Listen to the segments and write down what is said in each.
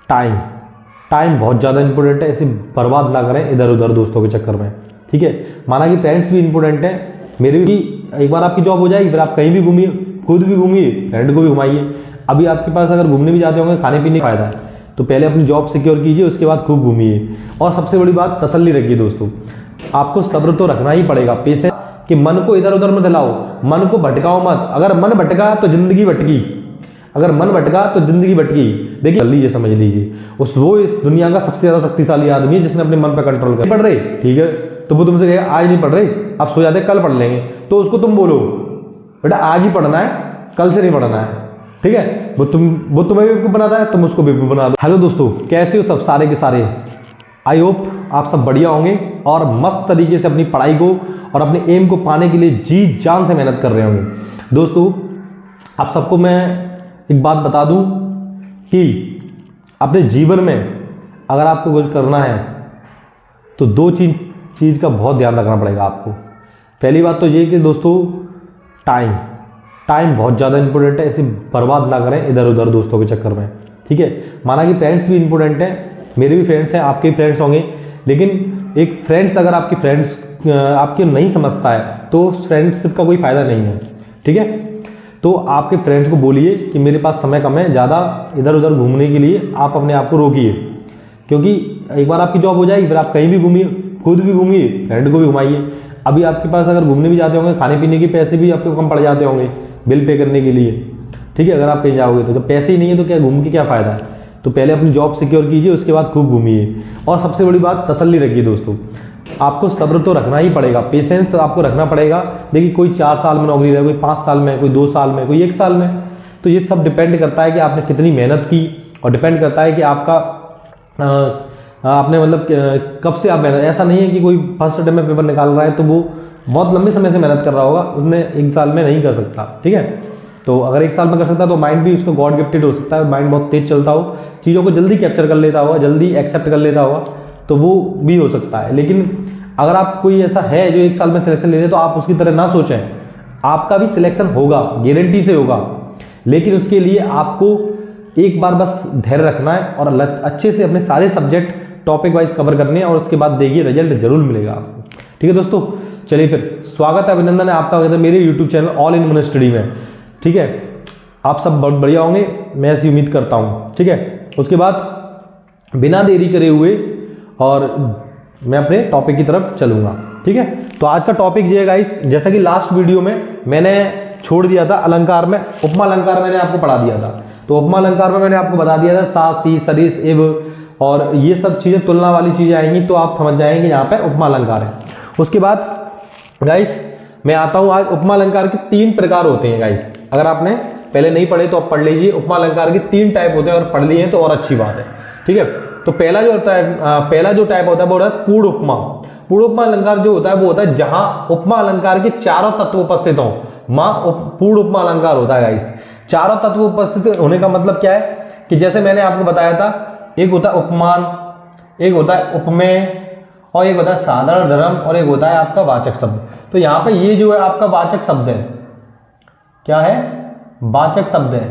Time time बहुत ज़्यादा important है। इसे बर्बाद ना करें इधर उधर दोस्तों के चक्कर में, ठीक है। माना कि फ्रेंड्स भी इंपॉर्टेंट है, मेरे भी एक बार आपकी जॉब हो जाएगी, फिर आप कहीं भी घूमिए, खुद भी घूमिए, फ्रेंड को भी घुमाइए। अभी आपके पास अगर घूमने भी जाते होंगे, खाने पीने का फायदा है, तो पहले अपनी जॉब सिक्योर कीजिए, उसके बाद खूब घूमिए। और सबसे बड़ी बात, तसल्ली रखिए दोस्तों। आपको सब्र तो रखना ही पड़ेगा, पेशेंस, कि मन को इधर उधर मत लाओ, मन को भटकाओ मत। अगर मन भटका तो जिंदगी भटकी, अगर मन भटका तो जिंदगी भटकी। देखिए लीजिए, समझ लीजिए, वो इस दुनिया का सबसे ज्यादा शक्तिशाली आदमी है जिसने अपने मन पर कंट्रोल कर। पढ़ रहे, ठीक है, तो वो तुमसे कहेगा आज नहीं पढ़ रहे, आप सो जाते कल पढ़ लेंगे, तो उसको तुम बोलो बेटा आज ही पढ़ना है, कल से नहीं पढ़ना है, ठीक है। वो तुम्हें बेवकूफ बनाता है, तुम उसको बेवकूफ बना दो। हेलो दोस्तों, कैसे हो सब सारे के सारे? आई होप आप सब बढ़िया होंगे और मस्त तरीके से अपनी पढ़ाई को और अपने एम को पाने के लिए जी जान से मेहनत कर रहे होंगे। दोस्तों, आप सबको मैं एक बात बता दूं कि अपने जीवन में अगर आपको कुछ करना है तो दो चीज़ का बहुत ध्यान रखना पड़ेगा आपको। पहली बात तो ये कि दोस्तों, टाइम बहुत ज़्यादा इंपॉर्टेंट है। इसे बर्बाद ना करें इधर उधर दोस्तों के चक्कर में, ठीक है। माना कि फ्रेंड्स भी इंपॉर्टेंट है, मेरे भी फ्रेंड्स हैं, आपके भी फ्रेंड्स होंगे, लेकिन एक फ्रेंड्स अगर आपकी फ्रेंड्स आपके नहीं समझता है तो फ्रेंडशिप का कोई फ़ायदा नहीं है, ठीक है। तो आपके फ्रेंड्स को बोलिए कि मेरे पास समय कम है, ज़्यादा इधर उधर घूमने के लिए आप अपने आप को रोकिए, क्योंकि एक बार आपकी जॉब हो जाएगी, फिर आप कहीं भी घूमिए, खुद भी घूमिए, फ्रेंड को भी घुमाइए। अभी आपके पास अगर घूमने भी जाते होंगे, खाने पीने के पैसे भी आपको कम पड़ जाते होंगे बिल पे करने के लिए, ठीक है। अगर आप कहीं जाओगे तो जब पैसे ही नहीं है तो क्या घूम के क्या फ़ायदा है। तो पहले अपनी जॉब सिक्योर कीजिए, उसके बाद खूब घूमिए। और सबसे बड़ी बात, तसल्ली रखिए दोस्तों। आपको सब्र तो रखना ही पड़ेगा, पेशेंस आपको रखना पड़ेगा। देखिए, कोई 4 साल में नौकरी रहे, कोई 5 साल में, कोई 2 साल में, कोई 1 साल में, तो ये सब डिपेंड करता है कि आपने कितनी मेहनत की, और डिपेंड करता है कि आपका आपने मतलब कब से आप मेहनत। ऐसा नहीं है कि कोई फर्स्ट अटेम्प्ट में पेपर निकाल रहा है तो वो बहुत लंबे समय से मेहनत कर रहा होगा, उसने 1 साल में नहीं कर सकता, ठीक है। तो अगर 1 साल में कर सकता है तो माइंड भी उसको गॉड गिफ्टेड हो सकता है, माइंड बहुत तेज चलता हो, चीज़ों को जल्दी कैप्चर कर लेता होगा, जल्दी एक्सेप्ट कर लेता होगा, तो वो भी हो सकता है। लेकिन अगर आप कोई ऐसा है जो 1 साल में सिलेक्शन ले रहे, तो आप उसकी तरह ना सोचें, आपका भी सिलेक्शन होगा, गारंटी से होगा। लेकिन उसके लिए आपको एक बार बस धैर्य रखना है और अच्छे से अपने सारे सब्जेक्ट टॉपिक वाइज कवर करने हैं, और उसके बाद देखिए रिजल्ट जरूर मिलेगा आपको, ठीक है दोस्तों। चलिए फिर, स्वागत है, अभिनंदन है आपका मेरे YouTube channel all in one study में, ठीक है। आप सब बहुत बढ़िया होंगे, मैं ऐसी उम्मीद करता हूँ, ठीक है। उसके बाद बिना देरी करे हुए और मैं अपने टॉपिक की तरफ चलूंगा, ठीक है। तो आज का टॉपिक ये है गाइस, जैसा कि लास्ट वीडियो में मैंने छोड़ दिया था अलंकार में, उपमा अलंकार मैंने आपको पढ़ा दिया था। तो उपमा अलंकार में मैंने आपको बता दिया था सा, सी, सरिस, इव और ये सब चीज़ें तुलना वाली चीज़ें आएंगी, तो आप समझ जाएंगे यहाँ पे उपमा अलंकार है। उसके बाद गाइस मैं आता हूँ आज, उपमा अलंकार के 3 प्रकार होते हैं गाइस। अगर आपने पहले नहीं पढ़े तो आप पढ़ लीजिए। उपमा अलंकार के 3 टाइप होते हैं, और पढ़ लिए हैं तो और अच्छी बात है, ठीक है। तो पहला जो होता है, पहला जो टाइप होता है वो होता है पूर्ण उपमा। पूर्ण उपमा अलंकार जो होता है वो होता है जहां उपमा अलंकार के चारों तत्व उपस्थित हों, पूर्ण उपमा अलंकार होता है गाइस। चारों तत्व उपस्थित होने का मतलब क्या है कि जैसे मैंने आपको बताया था, एक होता है उपमान, एक होता है उपमेय, और एक होता है साधारण धर्म, और एक होता है आपका वाचक शब्द। तो यहाँ पे ये जो है आपका वाचक शब्द है, क्या है? वाचक शब्द है।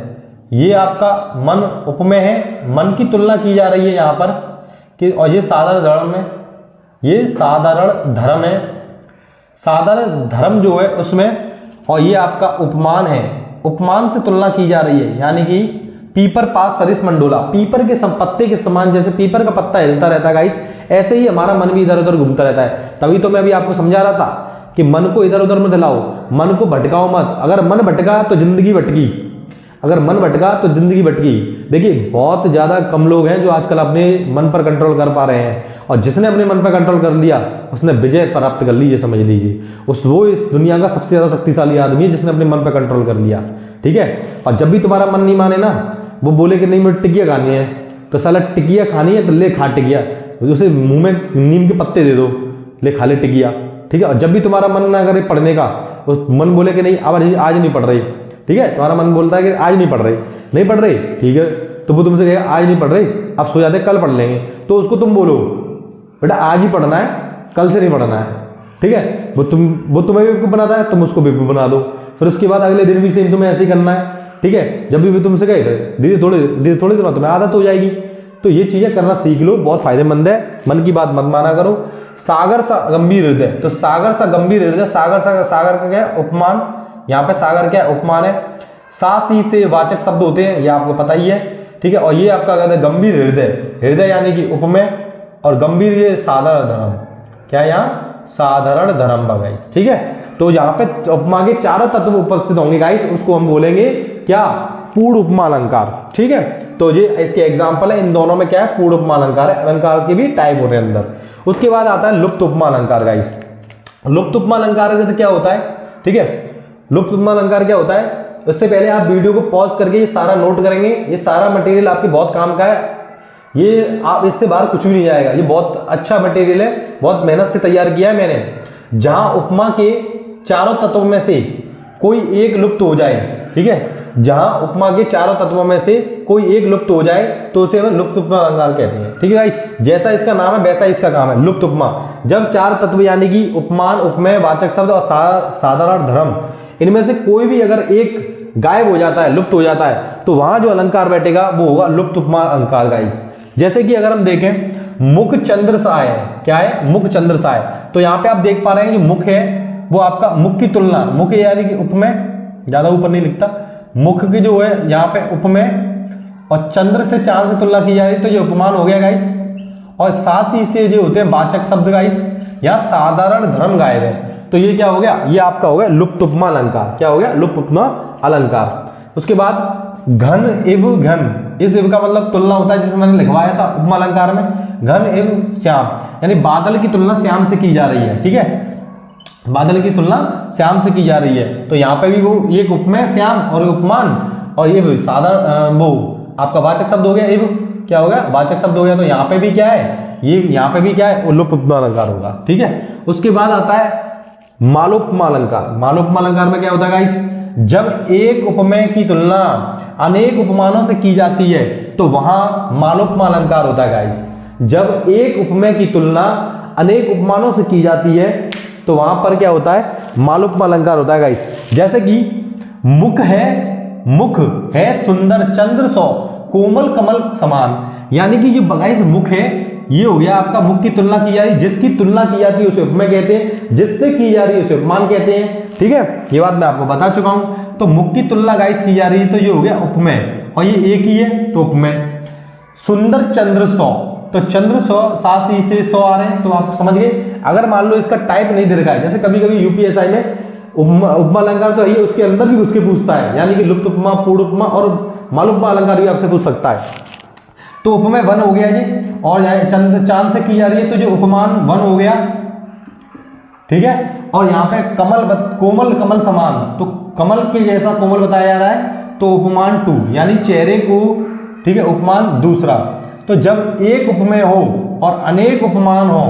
ये आपका मन उपमेय है, मन की तुलना की जा रही है यहाँ पर कि, और ये साधारण धर्म है, ये साधारण धर्म है, साधारण धर्म जो है उसमें, और ये आपका उपमान है, उपमान से तुलना की जा रही है। यानी कि पीपर पास सरिस मंडोला, पीपर के पत्ते के समान, जैसे पीपर का पत्ता हिलता रहता है गाइस, ऐसे ही हमारा मन भी इधर उधर घूमता रहता है। तभी तो मैं अभी आपको समझा रहा था कि मन को इधर उधर मत लाओ, मन को भटकाओ मत। अगर मन भटका तो जिंदगी भटकी, अगर मन भटका तो जिंदगी भटकी। देखिए, बहुत ज्यादा कम लोग हैं जो आजकल अपने मन पर कंट्रोल कर पा रहे हैं, और जिसने अपने मन पर कंट्रोल कर लिया उसने विजय प्राप्त कर ली, ये समझ लीजिए। वो इस दुनिया का सबसे ज्यादा शक्तिशाली आदमी है जिसने अपने मन पर कंट्रोल कर लिया, ठीक है। और जब भी तुम्हारा मन नहीं माने ना, वो बोले कि नहीं मुझे टिकिया खानी है, तो साला टिकिया खानी है तो ले खा टिकिया, उसे मुंह में नीम के पत्ते दे दो, ले खा ले टिकिया, ठीक है। और जब भी तुम्हारा मन ना करे पढ़ने का, उस मन बोले कि नहीं अब आज नहीं पढ़ रही, ठीक है, तुम्हारा मन बोलता है कि आज नहीं पढ़ रही, ठीक है, तो वो तुमसे कहेगा आज नहीं पढ़ रही, अब सो जाते कल पढ़ लेंगे, तो उसको तुम बोलो बेटा आज ही पढ़ना है, कल से नहीं पढ़ना है, ठीक है। वो तुम्हें बेवकूफ बनाता है, तुम उसको बेवकूफ बना दो। फिर उसके बाद अगले दिन भी सेम तुम्हें ऐसे ही करना है, ठीक है। जब भी तुमसे कहे धीरे थोड़े दिनों तुम्हें आदत हो जाएगी, तो ये चीजें करना सीख लो, बहुत फायदेमंद है, मन की बात मत माना करो। सागर सा गंभीर हृदय, तो सागर सा गंभीर हृदय, सागर का क्या है, उपमान। यहाँ पे सागर क्या है, उपमान है। साथ ही से वाचक शब्द होते हैं, ये आपको पता ही है, ठीक है। और ये आपका कहते हैं गंभीर हृदय, हृदय यानी कि उपमेय, और गंभीर ये साधारण धर्म, क्या है यहाँ, साधारण धर्म गाइस, ठीक है। तो यहाँ पे उपमा के चारों तत्व उपस्थित होंगे गाइस, उसको हम बोलेंगे क्या, पूर्ण उपमा अलंकार, ठीक है। तो ये इसके एग्जाम्पल है, इन दोनों में क्या है, पूर्ण उपमा अलंकार है। अलंकार के भी टाइप होते हैं अंदर। उसके बाद आता है लुप्त उपमा अलंकार गाइस। लुप्त उपमा अलंकार का क्या होता है, ठीक है। लुप्त उपमा अलंकार क्या होता है, उससे पहले आप वीडियो को पॉज करके ये सारा नोट करेंगे। ये सारा मटेरियल आपके बहुत काम का है, ये आप इससे बाहर कुछ भी नहीं जाएगा। ये बहुत अच्छा मटेरियल है, बहुत मेहनत से तैयार किया है मैंने। जहां उपमा के चारों तत्वों में से कोई एक लुप्त हो जाए, ठीक है, जहां उपमा के चारों तत्वों में से कोई एक लुप्त हो जाए तो उसे हम लुप्त उपमा अलंकार कहते हैं, ठीक है गाइस। जैसा इसका नाम है वैसा इसका काम है, लुप्त उपमा। जब चार तत्व यानी कि उपमान, उपमेय, वाचक शब्द और साधारण धर्म, इनमें से कोई भी अगर एक गायब हो जाता है, लुप्त हो जाता है, तो वहां जो अलंकार बैठेगा वो होगा लुप्त उपमा अलंकार गाइस। जैसे कि अगर हम देखें मुख चंद्र साय है, क्या है, मुख चंद्र साय, तो यहाँ पे आप देख पा रहे हैं जो मुख है वो आपका मुख की तुलना, मुख यानी कि उपमेय, ज्यादा ऊपर नहीं लिखता, मुख की जो है यहाँ पे उपमेय, और चंद्र से चांद से तुलना की जा रही, तो ये उपमान हो गया गाइस। और साथ ही से जो होते हैं वाचक शब्द गाइस, यहाँ साधारण धर्म गायब है, तो ये क्या हो गया, ये आपका हो गया लुप्त उपमा अलंकार। क्या हो गया, लुप्त उपमा अलंकार। उसके बाद घन एव घन, इस एव का मतलब तुलना होता है, जिसमें मैंने लिखवाया था उपमा अलंकार में, घन एव श्याम, यानी बादल की तुलना श्याम से की जा रही है, ठीक है, बादल की तुलना श्याम से की जा रही है। तो यहाँ पे भी वो एक उपमेय श्याम और उपमान, और ये साधारण वो आपका वाचक शब्द हो गया, एव क्या हो गया, वाचक शब्द हो गया। तो यहाँ पे भी क्या है, ये यहाँ पे भी क्या है, लुप्त उपमा अलंकार होगा, ठीक है। उसके बाद आता है मालोपमा अलंकार। मालोपमा अलंकार में क्या होता है गाइस, जब एक उपमेय की तुलना अनेक उपमानों से की जाती है तो वहां मालोपमा अलंकार होता है गाइस। जब एक उपमेय की तुलना अनेक उपमानों से की जाती है तो वहां पर क्या होता है, मालोपमा अलंकार होता है गाइस। जैसे कि मुख है सुंदर चंद्र सौ कोमल कमल समान, यानी कि जो गाइस मुख है ये हो गया आपका, मुख की तुलना की जा रही, जिसकी तुलना की जाती है उसे उपमेय कहते हैं, जिससे की जा रही है उसे उपमान कहते हैं, ठीक है। ये बात मैं आपको बता चुका हूं। तो मुख की तुलना गाइस की जा रही है तो ये हो गया उपमेय, और ये एक ही है तो उपमेय। सुंदर चंद्र सौ, तो चंद्र सौ, सात से 100 आ रहे हैं, तो आप समझ गए। अगर मान लो इसका टाइप नहीं दे रखा है, जैसे कभी कभी यूपीएसआई में उपमा अलंकार तो है, उसके अंदर भी उसके पूछता है, यानी कि लुप्त उपमा, पूर्ण उपमा और मालोपमा अलंकार भी आपसे पूछ सकता है। तो उपमेय वन हो गया जी, और चंद्र चांद से की जा रही है तो जो उपमान वन हो गया, ठीक है। और यहाँ पे कोमल कमल समान, तो कमल के जैसा कोमल बताया जा रहा है, तो उपमान 2 यानी चेहरे को, ठीक है, उपमान दूसरा। तो जब एक उपमेय हो और अनेक उपमान हो,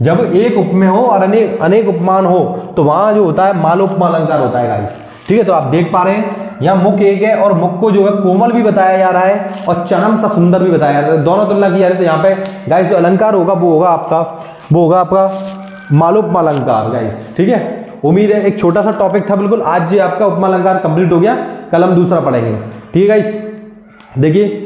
जब एक उपमेय हो और अनेक उपमान हो तो वहां जो होता है मालोपमा अलंकार होता है गाइस, ठीक है। तो आप देख पा रहे हैं यहाँ मुख एक है और मुख को जो है कोमल भी बताया जा रहा है और चांद सा सुंदर भी बताया जा रहा है, दोनों तुलना की जा रही है। तो यहाँ पे गाइस जो अलंकार होगा वो होगा आपका मालोपमा अलंकार गाइस, ठीक है। उम्मीद है एक छोटा सा टॉपिक था बिल्कुल, आज जो आपका उपमा अलंकार कंप्लीट हो गया, कल हम दूसरा पढ़ेंगे, ठीक है गाइस। देखिए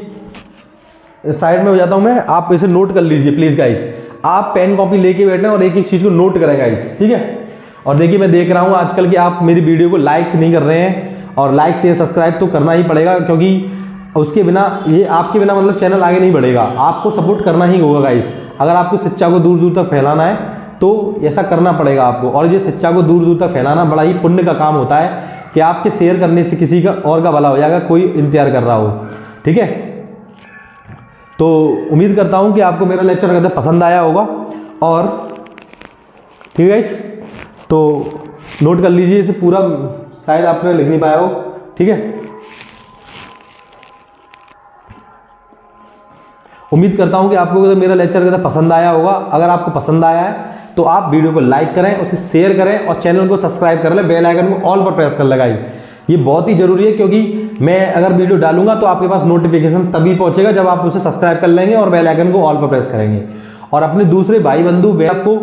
साइड में हो जाता हूं मैं, आप इसे नोट कर लीजिए प्लीज गाइस, आप पेन कॉपी लेके बैठना और एक एक चीज को नोट करें गाइस, ठीक है। और देखिए मैं देख रहा हूं आजकल कि आप मेरी वीडियो को लाइक नहीं कर रहे हैं, और लाइक शेयर सब्सक्राइब तो करना ही पड़ेगा, क्योंकि उसके बिना, ये आपके बिना मतलब चैनल आगे नहीं बढ़ेगा, आपको सपोर्ट करना ही होगा गाइस। अगर आपको शिक्षा को दूर दूर तक फैलाना है तो ऐसा करना पड़ेगा आपको, और ये शिक्षा को दूर दूर तक फैलाना बड़ा ही पुण्य का काम होता है कि आपके शेयर करने से किसी का और का भला हो जाएगा, कोई इंतजार कर रहा हो, ठीक है। तो उम्मीद करता हूं कि आपको मेरा लेक्चर अगर पसंद आया होगा, और ठीक है गाइस, तो नोट कर लीजिए इसे पूरा, शायद आपने लिख नहीं पाया हो, ठीक है। उम्मीद करता हूं कि आपको मेरा लेक्चर अगर पसंद आया होगा। अगर आपको पसंद आया है तो आप वीडियो को लाइक करें, उसे शेयर करें और चैनल को सब्सक्राइब कर लें, बेल आइकन को ऑल पर प्रेस कर लगाइए। ये बहुत ही जरूरी है, क्योंकि मैं अगर वीडियो डालूंगा तो आपके पास नोटिफिकेशन तभी पहुंचेगा जब आप उसे सब्सक्राइब कर लेंगे और बेल आइकन को ऑल पर प्रेस करेंगे। और अपने दूसरे भाई बंधु आपको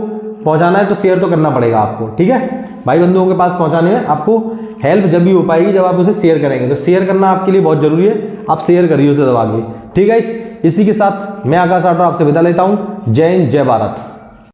पहुंचाना है तो शेयर तो करना पड़ेगा आपको, ठीक है। भाई बंधुओं के पास पहुंचाने में आपको हेल्प जब भी हो पाएगी जब आप उसे शेयर करेंगे, तो शेयर करना आपके लिए बहुत जरूरी है, आप शेयर करिए उसे दबा के, ठीक है। इसी के साथ मैं आकाश राठौर आपसे विदा लेता हूं। जय हिंद, जय भारत।